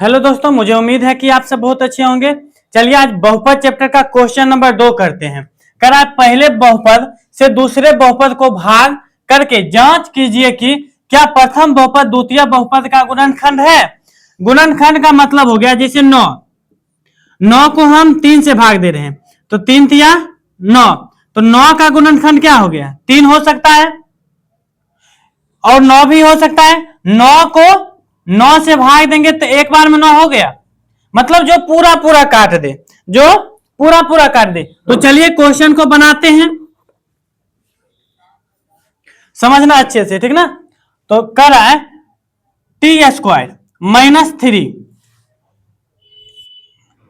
Hello दोस्तों, मुझे उम्मीद है कि आप सब बहुत अच्छे होंगे। चलिए आज बहुपद चैप्टर का क्वेश्चन नंबर 2 करते हैं। कर आप पहले बहुपद से दूसरे बहुपद को भाग करके जांच कीजिए कि क्या प्रथम बहुपद द्वितीय बहुपद का गुणनखंड है। गुणनखंड का मतलब हो गया जैसे 9 को हम 3 से भाग दे रहे हैं तो 3 तिया 9, तो 9 का गुणनखंड क्या हो गया, 3 हो सकता है और 9 भी हो सकता है। 9 को 9 से भाग देंगे तो एक बार में 9 हो गया, मतलब जो पूरा पूरा काट दे, जो पूरा पूरा काट दे। तो चलिए क्वेश्चन को बनाते हैं, समझना अच्छे से, ठीक ना। तो कर रहा है टी स्क्वायर माइनस 3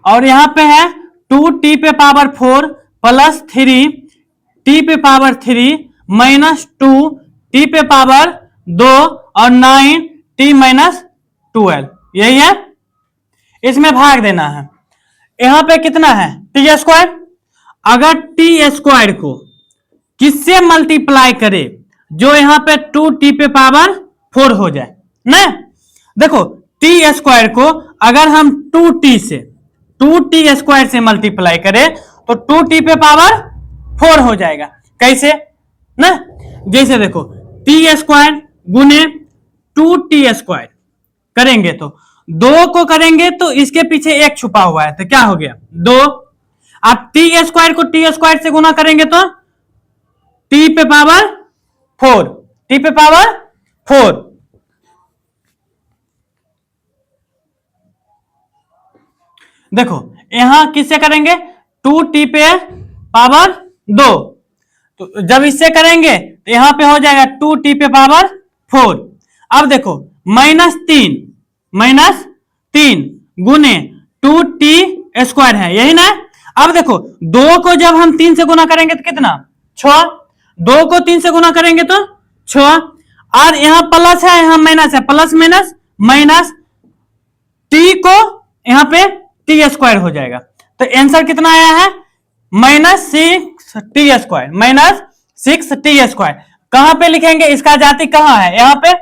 और यहां पे है 2t पे पावर 4 प्लस 3t पे पावर 3 माइनस 2t पे पावर 2 और 9t माइनस 12, यही है। इसमें भाग देना है। यहां पे कितना है टी स्क्वायर, अगर टी स्क्वायर को किससे मल्टीप्लाई करे जो यहां पे 2t पे पावर 4 हो जाए ना। देखो टी स्क्वायर को अगर हम 2t स्क्वायर से मल्टीप्लाई करें तो 2t पे पावर 4 हो जाएगा। कैसे ना, जैसे देखो टी स्क्वायर गुने 2t स्क्वायर करेंगे तो 2 को करेंगे तो इसके पीछे एक छुपा हुआ है तो क्या हो गया 2। आप टी स्क्वायर को टी स्क्वायर से गुना करेंगे तो टी पे पावर 4, टी पे पावर 4। देखो यहां किससे करेंगे 2t पे पावर 2, तो जब इससे करेंगे तो यहां पे हो जाएगा 2t पे पावर 4। अब देखो माइनस 3 गुने 2t स्क्वायर है, यही ना। अब देखो 2 को जब हम 3 से गुना करेंगे तो कितना 6, 2 को 3 से गुना करेंगे तो 6, और यहां प्लस है यहां माइनस है, प्लस माइनस t को यहां पे टी स्क्वायर हो जाएगा। तो आंसर कितना आया है -6t स्क्वायर, -6t स्क्वायर। कहां पे लिखेंगे, इसका जाति कहां है यहां पे,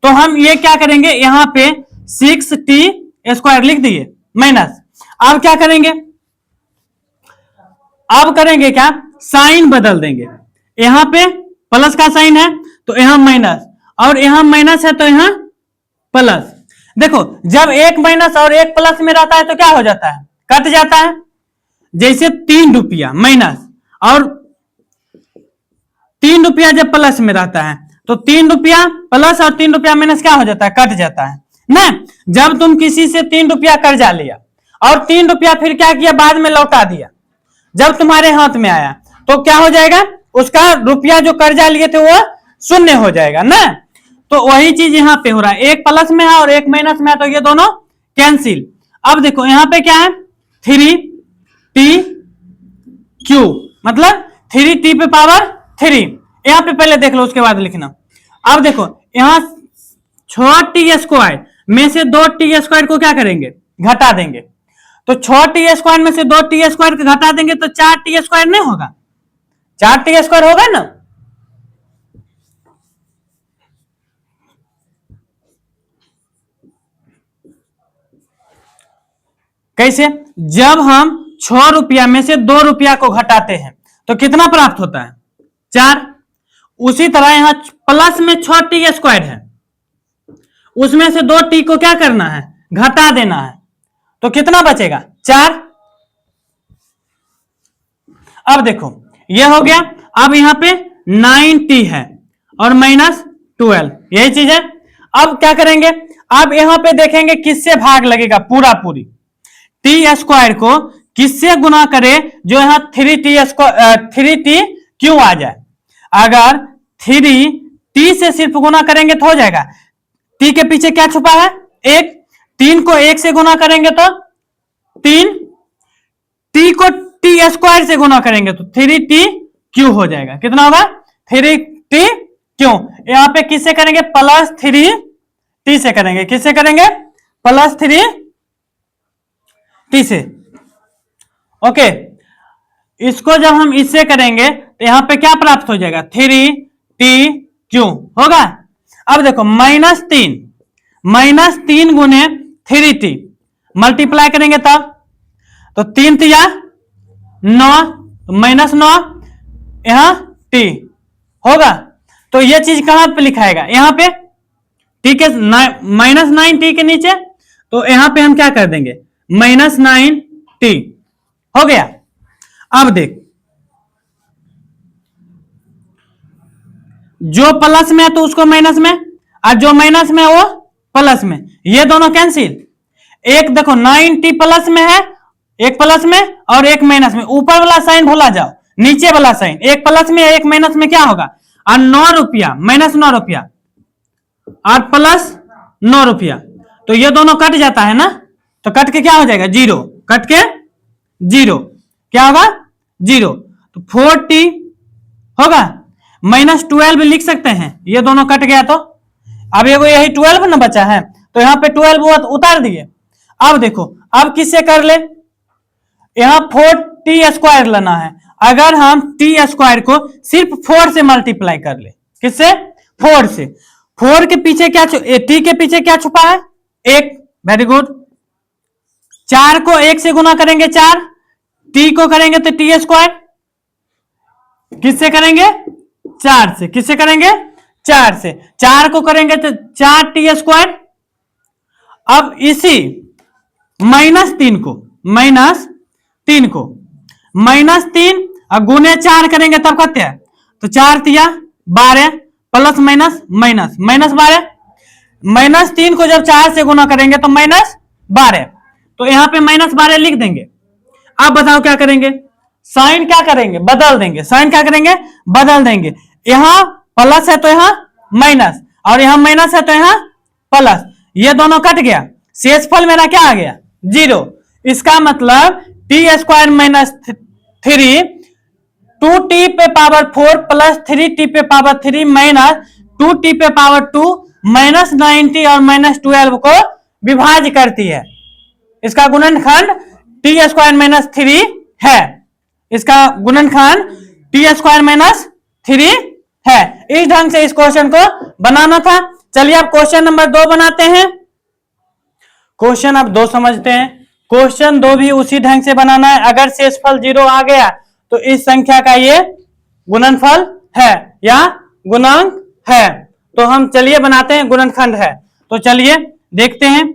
तो हम ये क्या करेंगे यहां पे 6t स्क्वायर लिख दिए माइनस। अब क्या करेंगे, अब करेंगे क्या, साइन बदल देंगे। यहां पे प्लस का साइन है तो यहां माइनस, और यहां माइनस है तो यहां प्लस। देखो जब एक माइनस और एक प्लस में रहता है तो क्या हो जाता है, कट जाता है। जैसे 3 रुपया माइनस और 3 रुपया जब प्लस में रहता है तो 3 रुपया प्लस और 3 रुपया माइनस क्या हो जाता है, कट जाता है ना। जब तुम किसी से 3 रुपया कर्जा लिया और 3 रुपया फिर क्या किया बाद में लौटा दिया, जब तुम्हारे हाथ में आया तो क्या हो जाएगा, उसका रुपया जो कर्जा लिए थे वो शून्य हो जाएगा ना। तो वही चीज यहां पे हो रहा है, एक प्लस में है और एक माइनस में है तो ये दोनों कैंसिल। अब देखो यहां पे क्या है 3t3 मतलब 3t पे पावर 3, यहां पे पहले देख लो उसके बाद लिखना। अब देखो यहां 6t स्क्वायर में से 2t स्क्वायर को क्या करेंगे, घटा देंगे। तो 6t स्क्वायर में से 2t स्क्वायर को घटा देंगे तो 4t स्क्वायर नहीं होगा, 4t स्क्वायर होगा ना। कैसे, जब हम 6 रुपया में से 2 रुपया को घटाते हैं तो कितना प्राप्त होता है 4। उसी तरह यहां प्लस में 6t स्क्वायर है, उसमें से 2t को क्या करना है, घटा देना है, तो कितना बचेगा 4। अब देखो यह हो गया। अब यहां पे 9t है और -12, यही चीज है। अब क्या करेंगे, अब यहां पे देखेंगे किससे भाग लगेगा, पूरा पूरी टी स्क्वायर को किससे गुना करे जो यहां 3t क्यों आ जाए। अगर 3t से सिर्फ गुना करेंगे तो हो जाएगा, t के पीछे क्या छुपा है 1, 3 को 1 से गुना करेंगे तो 3, t को t स्क्वायर से गुना करेंगे तो 3t हो जाएगा, कितना होगा 3t। यहां पे किससे करेंगे, +3t से करेंगे, किससे करेंगे +3t से। ओके, इसको जब हम इससे करेंगे तो यहां पे क्या प्राप्त हो जाएगा 3t होगा। अब देखो -3 गुने 3t मल्टीप्लाई करेंगे तब, तो 3 तिया 9, तो -9 यहां t होगा। तो ये चीज कहां पे लिखाएगा, यहां पे t के -9t के नीचे, तो यहां पे हम क्या कर देंगे -9t हो गया। अब देख, जो प्लस में है तो उसको माइनस में, और जो माइनस में है वो प्लस में, ये दोनों कैंसिल। एक देखो 9t प्लस में है, एक प्लस में और एक माइनस में, ऊपर वाला साइन भूला जाओ, नीचे वाला साइन, एक प्लस में एक माइनस में क्या होगा, और 9 रुपया -9 रुपया और प्लस 9 रुपया, तो ये दोनों कट जाता है ना, तो कट के क्या हो जाएगा 0, कट के 0 क्या होगा 0, तो 4t होगा। -12 लिख सकते हैं, ये दोनों कट गया तो अब ये यही 12 ना बचा है, तो यहां पे 12 उतार दिए। अब देखो अब किससे कर ले, यहां 4t² लेना है, अगर हम t² को सिर्फ 4 से मल्टीप्लाई कर ले, किससे 4 से, 4 के पीछे क्या t के पीछे क्या छुपा है 1, वेरी गुड। 4 को 1 से गुना करेंगे 4, t को करेंगे तो t², किससे करेंगे 4 से, किससे करेंगे 4 से, 4 को करेंगे तो 4t²। अब इसी -3 को -3 और गुने 4 करेंगे तब कहते हैं, तो 4 तिया 12 प्लस -12, -3 को जब 4 से गुना करेंगे तो -12, तो यहां पे -12 लिख देंगे। अब बताओ क्या करेंगे, साइन क्या करेंगे बदल देंगे, साइन क्या करेंगे बदल देंगे, यहां प्लस है तो यहां माइनस, और यहां माइनस है तो यहां प्लस, ये दोनों कट गया, शेषफल मेरा क्या आ गया 0। इसका मतलब t² - 3 2t पे पावर 4 प्लस 3t पे पावर 3 माइनस 2t पे पावर 2 -90 और -12 को विभाज्य करती है। इसका गुणनखंड t² - 3 है, इसका गुणनखंड t² - 3 है। इस ढंग से इस क्वेश्चन को बनाना था। चलिए अब क्वेश्चन नंबर 2 बनाते हैं। क्वेश्चन अब 2 समझते हैं। क्वेश्चन 2 भी उसी ढंग से बनाना है। अगर शेषफल 0 आ गया तो इस संख्या का ये गुणनफल है या गुणांक है। तो हम चलिए बनाते हैं, गुणनखंड है। तो चलिए देखते हैं,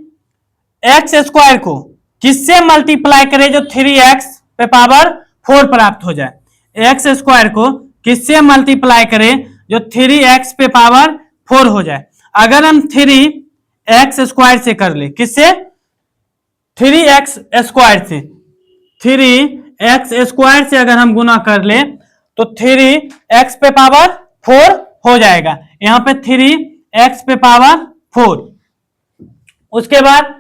x² को किससे मल्टीप्लाई करें जो 3x पे पावर 4 प्राप्त हो जाए। x² को किससे मल्टीप्लाई करें जो 3x पे पावर 4 हो जाए। अगर हम 3x² से कर ले, किससे 3x² से, 3x² से अगर हम गुना कर ले तो 3x पे पावर 4 हो जाएगा। यहां पे 3x पे पावर 4, उसके बाद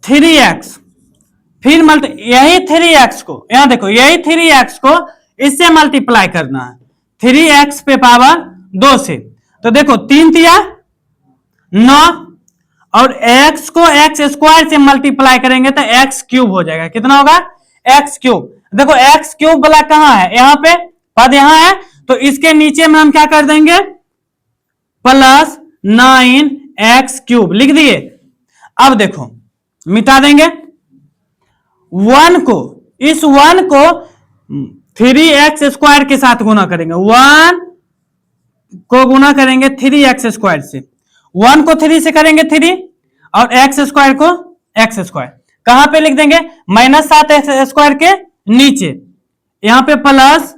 3x, फिर यही 3x को, यहां देखो यही 3x को इससे मल्टीप्लाई करना है 3x पे पावर 2 से। तो देखो 3 तिया 9 और x को x² से मल्टीप्लाई करेंगे तो x³ हो जाएगा। कितना होगा x³। देखो x³ वाला कहां है, यहां पे पद यहां है, तो इसके नीचे में हम क्या कर देंगे प्लस 9x³ लिख दिए। अब देखो मिटा देंगे 1 को, इस 1 को 3x² के साथ गुना करेंगे, 1 को गुना करेंगे 3x² से, 1 को 3 से करेंगे 3 और x² को x², कहां पे लिख देंगे -7x² के नीचे, यहां पे प्लस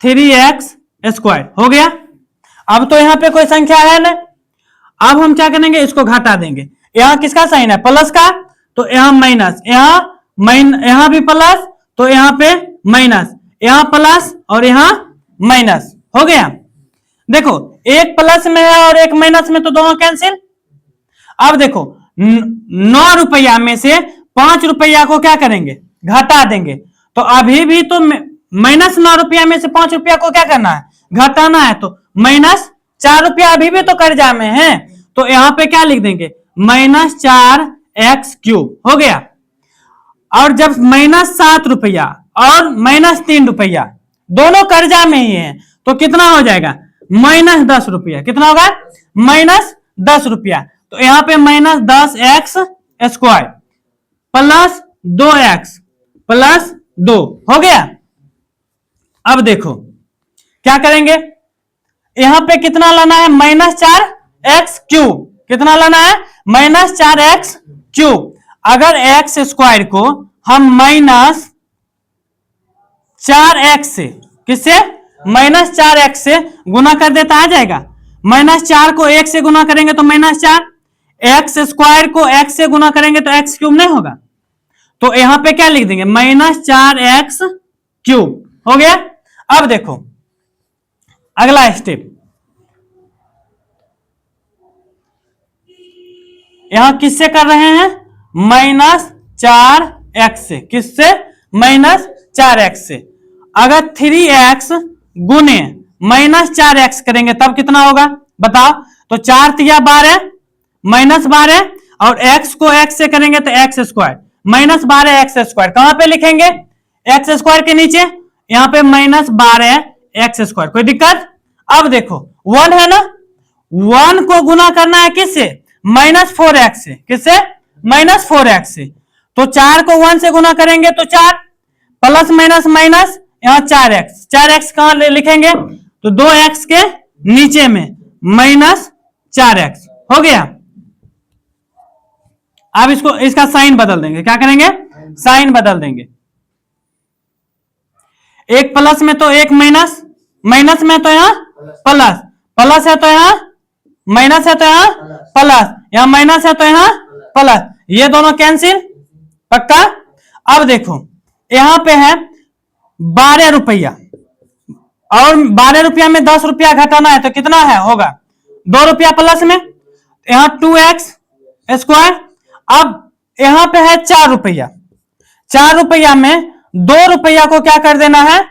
3x² हो गया। अब तो यहां पे कोई संख्या है ना, अब हम क्या करेंगे इसको घटा देंगे। यहां किसका साइन है प्लस का, तो यहां माइनस, यहां भी प्लस तो यहां पे माइनस, यहां प्लस और यहां माइनस हो गया। देखो एक प्लस में है और एक माइनस में, तो दोनों कैंसिल। अब देखो 9 रुपया में से 5 रुपया को क्या करेंगे घटा देंगे, तो अभी भी तो -9 रुपया में से 5 रुपया को क्या करना है घटाना है, तो -4 रुपया अभी भी तो कर्जा में है, तो यहां पे क्या लिख देंगे -4x³ हो गया। और जब -7 रुपया और -3 रुपया दोनों कर्जा में ही है, तो कितना हो जाएगा -10 रुपया। कितना होगा 10 रुपया, तो यहाँ पे minus 10x square plus 2x plus 2 हो गया। अब देखो क्या करेंगे, यहां पे कितना लाना है, -4x³। कितना लाना है, -4x³। अगर x स्क्वायर को हम -4x से, किससे, -4x से गुना कर देता आ जाएगा। -4 को 1 से गुना करेंगे तो -4, एक्स स्क्वायर को x से गुना करेंगे तो x³ नहीं होगा, तो यहां पे क्या लिख देंगे, -4x³ हो गया। अब देखो अगला स्टेप, यहां किससे कर रहे हैं, -4x से, किससे, -4x से। अगर 3x गुने -4x करेंगे तब कितना होगा बताओ, तो 4 तिया 12 -12 और x को x से करेंगे तो x स्क्वायर, -12x²। कहां पे लिखेंगे, x स्क्वायर के नीचे, यहां पे -12x²। कोई दिक्कत। अब देखो 1 है ना, 1 को गुना करना है किससे, -4x से, किससे, -4x से। तो 4 को 1 से गुना करेंगे तो 4 प्लस माइनस माइनस, यहां 4x, 4x कहां लिखेंगे, तो 2x के नीचे में -4x हो गया। अब इसको, इसका साइन बदल देंगे, क्या करेंगे, साइन बदल देंगे। एक प्लस में तो एक माइनस, माइनस में तो यहां प्लस, प्लस है तो यहां माइनस है तो यहां प्लस, यहां माइनस है तो यहां प्लस, ये दोनों कैंसिल, पक्का। अब देखो यहां पे है 12 रुपया और 12 रुपया में 10 रुपया घटाना है तो कितना है, होगा 2 रुपया प्लस में, यहां 2x²। अब यहां पे है 4 रुपया, 4 रुपया में 2 रुपया को क्या कर देना है,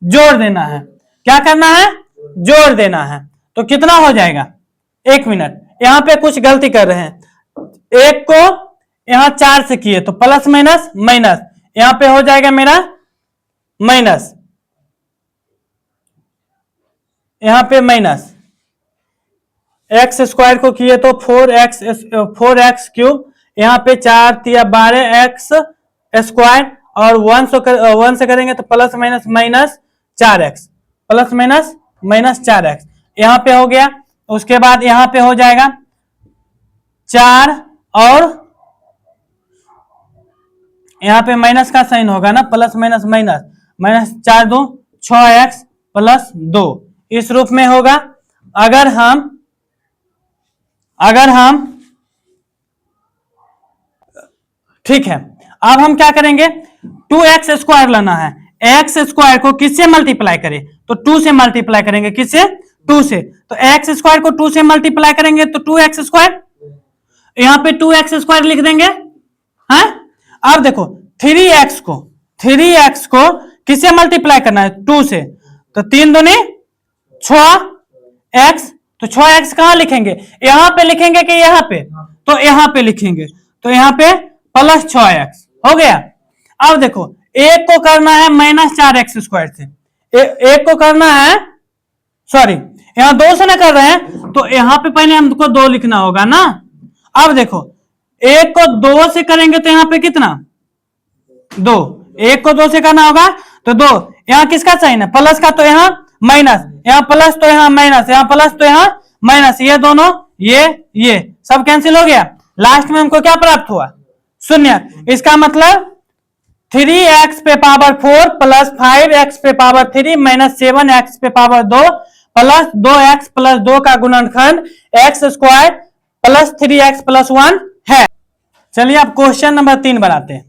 जोड़ देना है। क्या करना है, जोड़ देना है। तो कितना हो जाएगा, 1 मिनट, यहां पे कुछ गलती कर रहे हैं, एक को यहां 4 से किए तो प्लस माइनस माइनस, यहां पे हो जाएगा मेरा माइनस, यहां पे माइनस, x² को किए तो 4x³, यहां पे 4 तिया 12x² और 1 से करेंगे तो plus minus minus 4x, plus minus minus 4x, यहां पे हो गया। उसके बाद यहां पे हो जाएगा 4 और यहां पे माइनस का साइन होगा ना, plus minus minus, -4 2 6x plus 2, इस रूप में होगा। अगर हम ठीक है, अब हम क्या करेंगे, 2x² लाना है, x² को किससे मल्टीप्लाई करें, तो 2 से मल्टीप्लाई करेंगे, किससे, 2 से। तो x² को 2 से मल्टीप्लाई करेंगे तो 2x², यहां पे 2x² लिख देंगे। हाँ, अब देखो 3x को किससे मल्टीप्लाई करना है, 2 से, तो 3 दूनी 6x, तो 6x कहां लिखेंगे, यहां पे लिखेंगे कि यहां पे, तो यहां पे लिखेंगे, तो यहां पे प्लस 6x हो गया। अब देखो एक को करना है -4x² से, एक को करना है, सॉरी यहां 2 से ना कर रहे हैं तो यहां पे पहले हमको 2 लिखना होगा ना। अब देखो एक को 2 से करेंगे तो यहां पे कितना, 2, एक को 2 से करना होगा तो 2, यहां किसका साइन है, प्लस का, तो यहां माइनस, यहां प्लस तो यहां माइनस, यहां प्लस तो यहां माइनस, ये दोनों ये सब कैंसिल हो गया। लास्ट में हमको क्या प्राप्त हुआ, 0। इसका मतलब 3x पे पावर 4 प्लस 5x पे पावर 3 माइनस 7x पे पावर 2 प्लस 2x प्लस 2 का गुणनखंड x² प्लस 3x प्लस 1 है। चलिए अब क्वेश्चन नंबर 3 बनाते हैं।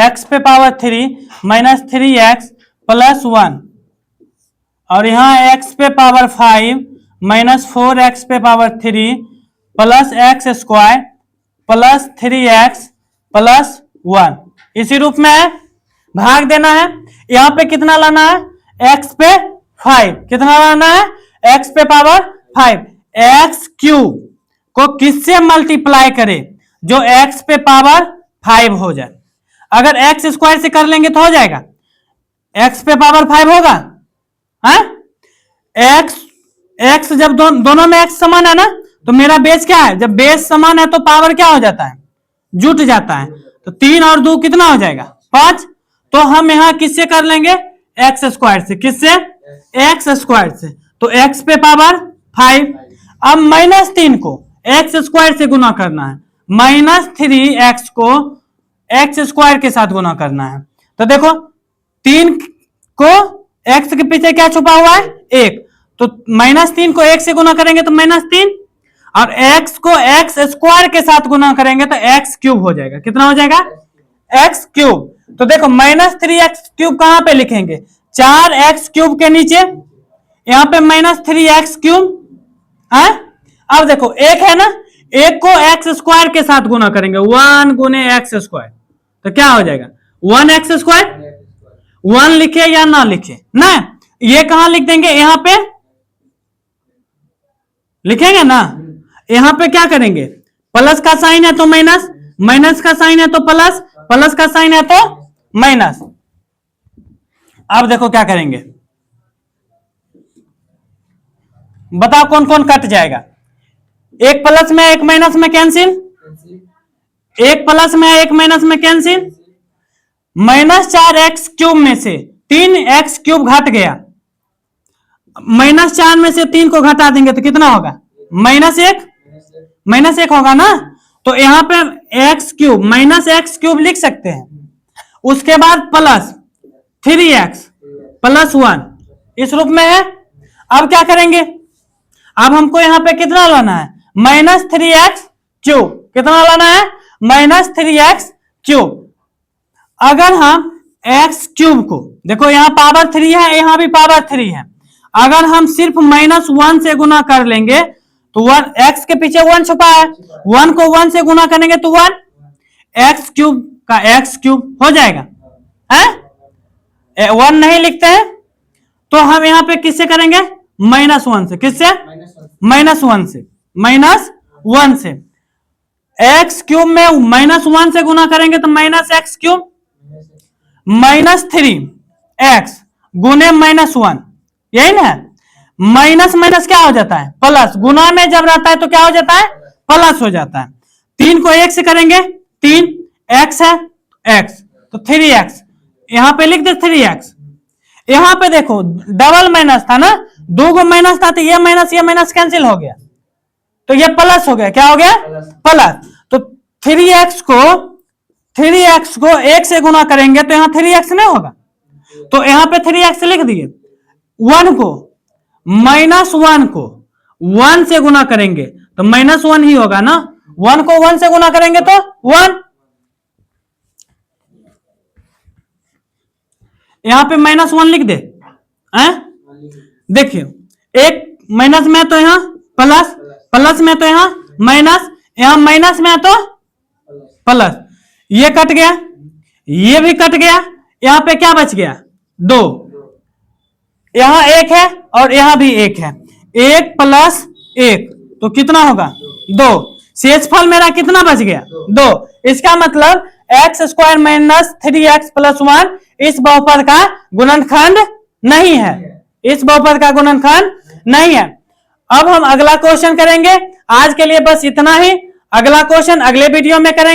x पे पावर 3 माइनस 3x प्लस 1 और यहां x पे पावर 5 माइनस 4x पे power 3 plus x² plus 3x plus 1, इसी रूप में है, भाग देना है। यहां पे कितना लाना है, x पे 5, कितना लाना है, x पे पावर 5, x³ को किससे मल्टीप्लाई करें जो x पे पावर 5 हो जाए। अगर x² से कर लेंगे तो हो जाएगा, x पे पावर 5 होगा, हाँ, x जब दोनों में x समान है ना, तो मेरा बेस क्या है, जब बेस समान है तो पावर क्या हो जाता है, जुट जाता है। तो 3 और 2 कितना हो जाएगा, 5। तो हम यहाँ किससे कर लेंगे, एक्स स्क्वायर से। किससे, एक्स स्क्वायर से। तो एक्स पे पावर 5। अब -3 को एक्स स्क्वायर से गुना करना है, -3x को एक्स स्क्वायर के साथ गुना करना है। तो देखो 3 को x के पीछे क्या छुपा हुआ है, 1। तो -3 को 1 से गुना करेंगे तो -3, और x को एक्स स्क्वायर के साथ गुना करेंगे तो x क्यूब हो जाएगा। कितना हो जाएगा, x क्यूब। तो देखो -3x क्यूब कहां पे लिखेंगे, 4x क्यूब के नीचे, यहां पे -3x क्यूब है। अब देखो 1 है ना, 1 को एक्स स्क्वायर के साथ गुना करेंगे, 1 गुने एक्स स्क्वायर, तो क्या हो जाएगा 1x स्क्वायर। 1 लिखे या ना लिखे ना, ये कहां लिख देंगे, यहां पे लिखेंगे ना। यहां पे क्या करेंगे, प्लस का साइन है तो माइनस, माइनस का साइन है तो प्लस, प्लस का साइन है तो माइनस। अब देखो क्या करेंगे, बताओ कौन कौन कट जाएगा, एक प्लस में एक माइनस में कैंसिल, एक प्लस में एक माइनस में कैंसिल। -4x क्यूब में से 3x क्यूब घट गया, -4 में से 3 को घटा देंगे तो कितना होगा, -1, -1 होगा ना। तो यहां पे x क्यूब -x क्यूब लिख सकते हैं, उसके बाद प्लस 3x + 1 इस रूप में है। अब क्या करेंगे, अब हमको यहां पे कितना लाना है, -3x क्यूब। कितना लाना है, -3x क्यूब। अगर हम x क्यूब को, देखो यहां पावर 3 है, यहां भी पावर 3 है, अगर हम सिर्फ -1 से गुना कर लेंगे तो 1, x के पीछे 1 छुपा है, 1 को 1 से गुना करेंगे तो 1, x क्यूब का x क्यूब हो जाएगा है। 1 नहीं लिखते हैं तो हम यहां पे किससे करेंगे, -1 से। किससे, -1 से, -1 से। x क्यूब में -1 से गुना करेंगे तो -x क्यूब, -3x गुने -1, यही ना। माइनस माइनस क्या हो जाता है, प्लस। गुना में जब रहता है तो क्या हो जाता है, प्लस हो जाता है। 3 को 1 से करेंगे, 3 x है, x तो 3x, यहां पे लिख दे 3x। यहां पे देखो डबल माइनस था ना, 2 को माइनस था, तो ये माइनस कैंसिल हो गया, तो ये प्लस हो गया। क्या हो गया, प्लस। तो 3x को 1 से गुना करेंगे तो यहां 3x नहीं होगा, तो यहां पे 3x लिख दिए। 1 को -1 को 1 से गुना करेंगे तो -1 ही होगा ना, 1 को 1 से गुना करेंगे तो 1। यहां पे -1 लिख दे, देखिए एक माइनस में तो यहां प्लस, प्लस में तो यहां माइनस, यहां माइनस में तो प्लस, ये कट गया, ये भी कट गया, यहां पे क्या बच गया, 2। यहां 1 है और यहां भी 1 है, 1 + 1 तो कितना होगा, 2। शेषफल मेरा कितना बच गया, 2। इसका मतलब x² - 3x + 1 इस बहुपद का गुणनखंड नहीं है, इस बहुपद का गुणनखंड नहीं है। अब हम अगला क्वेश्चन करेंगे। आज के लिए बस इतना ही, अगला क्वेश्चन अगले वीडियो में करेंगे।